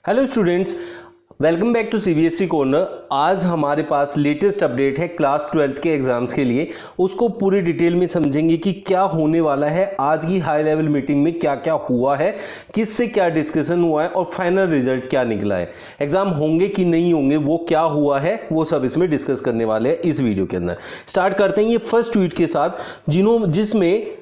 Hello students, welcome back to CBSE corner. आज हमारे पास लेटेस्ट अपडेट है क्लास 12th के एग्जाम्स के लिए। उसको पूरी डिटेल में समझेंगे कि क्या होने वाला है, आज की हाई लेवल मीटिंग में क्या क्या हुआ है, किससे क्या डिस्कशन हुआ है और फाइनल रिजल्ट क्या निकला है, एग्जाम होंगे कि नहीं होंगे, वो क्या हुआ है, वो सब इसमें डिस्कस करने वाले हैं इस वीडियो के अंदर। स्टार्ट करते हैं ये फर्स्ट ट्वीट के साथ, जिसमें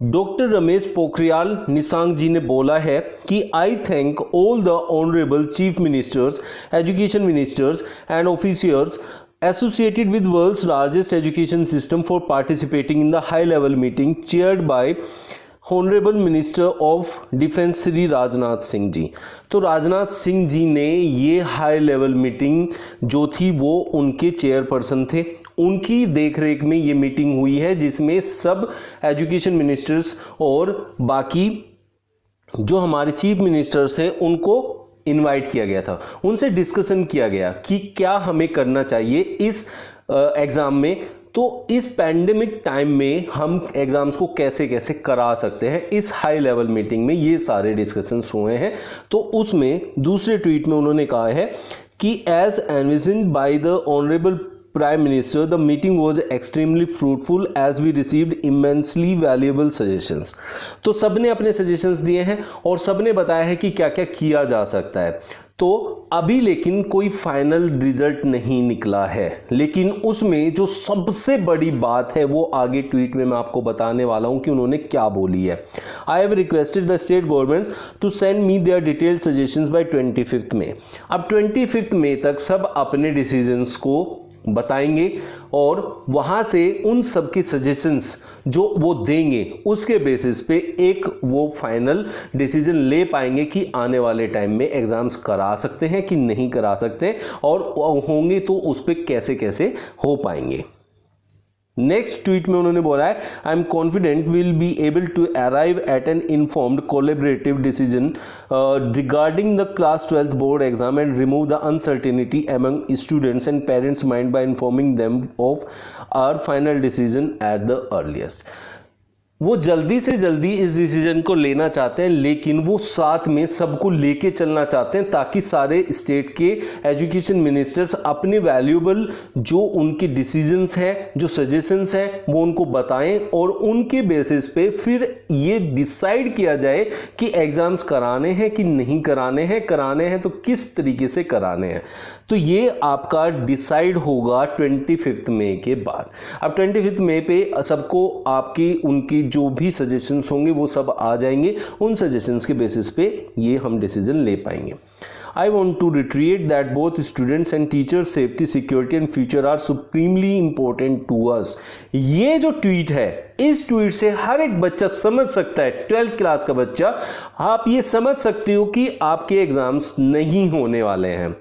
डॉक्टर रमेश पोखरियाल निशंक जी ने बोला है कि आई thank all the honourable chief ministers, education ministers and officers associated with world's largest education system for participating in the high level meeting chaired by honourable minister of defence Shri Rajnath Singh ji. तो राजनाथ सिंह जी ने ये हाई लेवल मीटिंग जो थी वो उनके chairperson थे, उनकी देखरेख में ये मीटिंग हुई है, जिसमें सब एजुकेशन मिनिस्टर्स और बाकी जो हमारे चीफ मिनिस्टर्स थे उनको इनवाइट किया गया था। उनसे डिस्कशन किया गया कि क्या हमें करना चाहिए इस एग्ज़ाम में, तो इस पैंडेमिक टाइम में हम एग्जाम्स को कैसे कैसे करा सकते हैं। इस हाई लेवल मीटिंग में ये सारे डिस्कशंस हुए हैं। तो उसमें दूसरे ट्वीट में उन्होंने कहा है कि as envisioned by the honourable Prime Minister, the meeting was extremely fruitful as we received immensely valuable suggestions। तो सबने अपने सजेशंस दिए हैं और सबने बताया है कि क्या क्या किया जा सकता है। तो अभी लेकिन कोई फाइनल रिजल्ट नहीं निकला है, लेकिन उसमें जो सबसे बड़ी बात है वो आगे ट्वीट में मैं आपको बताने वाला हूं कि उन्होंने क्या बोली है। I have requested the state government to send me their detailed suggestions by 25 May. अब 25 मई तक सब अपने डिसीजंस को बताएंगे और वहां से उन सब की सजेशंस जो वो देंगे उसके बेसिस पे एक वो फाइनल डिसीजन ले पाएंगे कि आने वाले टाइम में एग्जाम्स करा सकते हैं कि नहीं करा सकते, और होंगे तो उस पे कैसे कैसे हो पाएंगे। नेक्स्ट ट्वीट में उन्होंने बोला है I am confident will be able to arrive at an informed collaborative decision regarding the class 12th board exam and remove the uncertainty among students and parents mind by informing them of our final decision at the earliest. वो जल्दी से जल्दी इस decision को लेना चाहते हैं, लेकिन वो साथ में सबको लेके चलना चाहते हैं ताकि सारे स्टेट के एजुकेशन मिनिस्टर्स अपने वैल्यूएबल जो उनके डिसीजंस हैं, जो सजेशंस हैं, वो उनको बताएं और उनके बेसिस पे फिर ये डिसाइड किया जाए कि एग्जाम्स कराने हैं कि नहीं कराने हैं तो किस तरीके से कराने हैं। तो ये आपका डिसाइड होगा 25 मई के बाद। अब 25 मई पे सबको आपकी उनकी जो भी सजेशंस होंगे वो सब आ जाएंगे, उन सजेशंस के बेसिस पे ये हम डिसीजन ले पाएंगे। I want to reiterate that both students and teachers safety, security and future are supremely important to us। ये जो ट्वीट है, इस ट्वीट से हर एक बच्चा समझ सकता है, 12th क्लास का बच्चा, आप ये समझ सकते हो कि आपके एग्जाम्स नहीं होने वाले हैं।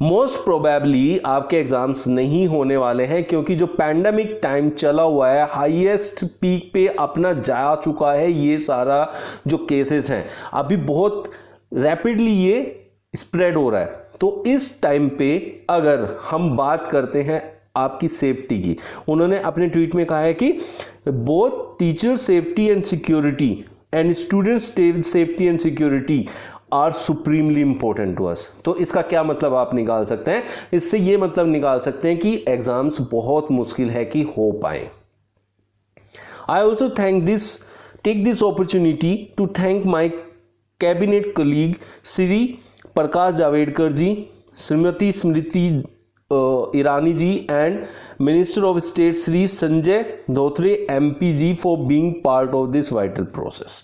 मोस्ट प्रोबेबली आपके एग्जाम्स नहीं होने वाले हैं क्योंकि जो पैंडेमिक टाइम चला हुआ है, हाईएस्ट पीक पे अपना जा चुका है। ये सारा जो केसेस हैं अभी बहुत रैपिडली ये स्प्रेड हो रहा है। तो इस टाइम पे अगर हम बात करते हैं आपकी सेफ्टी की, उन्होंने अपने ट्वीट में कहा है कि both teacher safety and security and students safety and security are supremely important to us. तो इसका क्या मतलब आप निकाल सकते हैं? इससे ये मतलब निकाल सकते हैं कि एग्जाम्स बहुत मुश्किल है कि हो पाए। I also take this opportunity to thank my cabinet colleague Shri Prakash Javadekar ji, Shrimati Smriti Irani ji and minister of state Shri Sanjay Dhotre MP ji for being part of this vital process.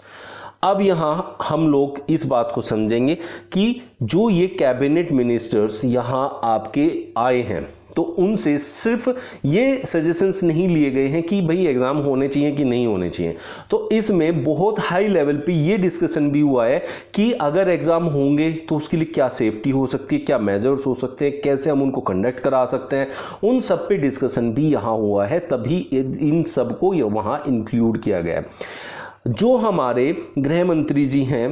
अब यहाँ हम लोग इस बात को समझेंगे कि जो ये कैबिनेट मिनिस्टर्स यहाँ आपके आए हैं तो उनसे सिर्फ ये सजेशंस नहीं लिए गए हैं कि भाई एग्ज़ाम होने चाहिए कि नहीं होने चाहिए। तो इसमें बहुत हाई लेवल पे ये डिस्कशन भी हुआ है कि अगर एग्ज़ाम होंगे तो उसके लिए क्या सेफ्टी हो सकती है, क्या मेजर्स हो सकते हैं, कैसे हम उनको कंडक्ट करा सकते हैं, उन सब पे डिस्कशन भी यहाँ हुआ है। तभी इन सब को वहाँ इंक्लूड किया गया है। जो हमारे गृह मंत्री जी हैं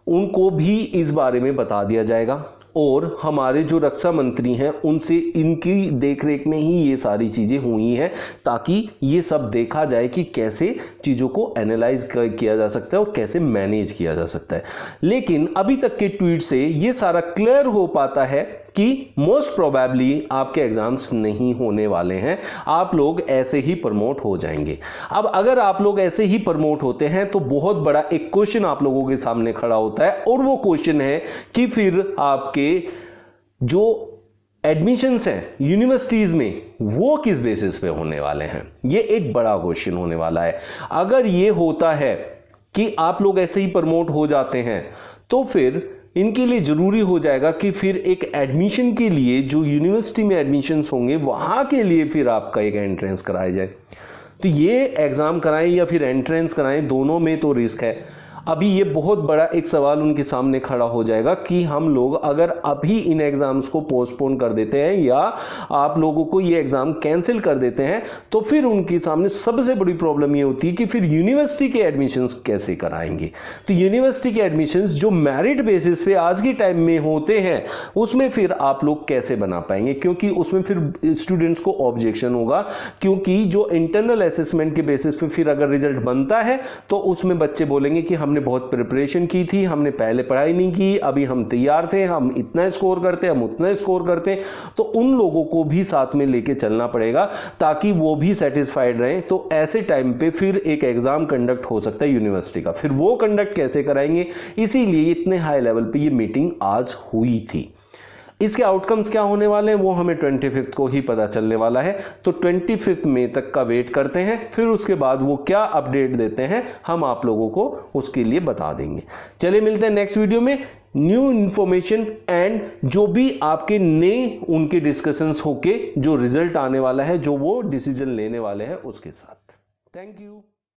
उनको भी इस बारे में बता दिया जाएगा। और हमारे जो रक्षा मंत्री हैं उनसे इनकी देखरेख में ही ये सारी चीज़ें हुई हैं, ताकि ये सब देखा जाए कि कैसे चीज़ों को एनालाइज किया जा सकता है और कैसे मैनेज किया जा सकता है। लेकिन अभी तक के ट्वीट से ये सारा क्लियर हो पाता है कि मोस्ट प्रोबेबली आपके एग्जाम्स नहीं होने वाले हैं, आप लोग ऐसे ही प्रमोट हो जाएंगे। अब अगर आप लोग ऐसे ही प्रमोट होते हैं तो बहुत बड़ा एक क्वेश्चन आप लोगों के सामने खड़ा होता है, और वो क्वेश्चन है कि फिर आपके जो एडमिशंस हैं यूनिवर्सिटीज में वो किस बेसिस पे होने वाले हैं। ये एक बड़ा क्वेश्चन होने वाला है। अगर ये होता है कि आप लोग ऐसे ही प्रमोट हो जाते हैं तो फिर इनके लिए ज़रूरी हो जाएगा कि फिर एक एडमिशन के लिए जो यूनिवर्सिटी में एडमिशन्स होंगे वहाँ के लिए फिर आपका एक एंट्रेंस कराया जाए। तो ये एग्ज़ाम कराएं या फिर एंट्रेंस कराएं, दोनों में तो रिस्क है। अभी ये बहुत बड़ा एक सवाल उनके सामने खड़ा हो जाएगा कि हम लोग अगर अभी इन एग्ज़ाम्स को पोस्टपोन कर देते हैं या आप लोगों को ये एग्ज़ाम कैंसिल कर देते हैं तो फिर उनके सामने सबसे बड़ी प्रॉब्लम ये होती है कि फिर यूनिवर्सिटी के एडमिशन्स कैसे कराएंगे। तो यूनिवर्सिटी के एडमिशन्स जो मेरिट बेसिस पे आज के टाइम में होते हैं उसमें फिर आप लोग कैसे बना पाएंगे, क्योंकि उसमें फिर स्टूडेंट्स को ऑब्जेक्शन होगा, क्योंकि जो इंटरनल असेसमेंट के बेसिस पे फिर अगर रिजल्ट बनता है तो उसमें बच्चे बोलेंगे कि हमने बहुत प्रिपरेशन की थी, हमने पहले पढ़ाई नहीं की, अभी हम तैयार थे, हम इतना स्कोर करते, हम उतना स्कोर करते। तो उन लोगों को भी साथ में लेके चलना पड़ेगा ताकि वो भी सेटिस्फाइड रहें। तो ऐसे टाइम पे फिर एक एग्जाम कंडक्ट हो सकता है यूनिवर्सिटी का, फिर वो कंडक्ट कैसे कराएंगे, इसीलिए इतने हाई लेवल पे ये मीटिंग आज हुई थी। इसके आउटकम्स क्या होने वाले हैं वो हमें 25 को ही पता चलने वाला है। तो 25 मई तक का वेट करते हैं, फिर उसके बाद वो क्या अपडेट देते हैं हम आप लोगों को उसके लिए बता देंगे। चलिए मिलते हैं नेक्स्ट वीडियो में न्यू इन्फॉर्मेशन एंड जो भी आपके नए उनके डिस्कशंस होके जो रिजल्ट आने वाला है, जो वो डिसीजन लेने वाले हैं उसके साथ। Thank you.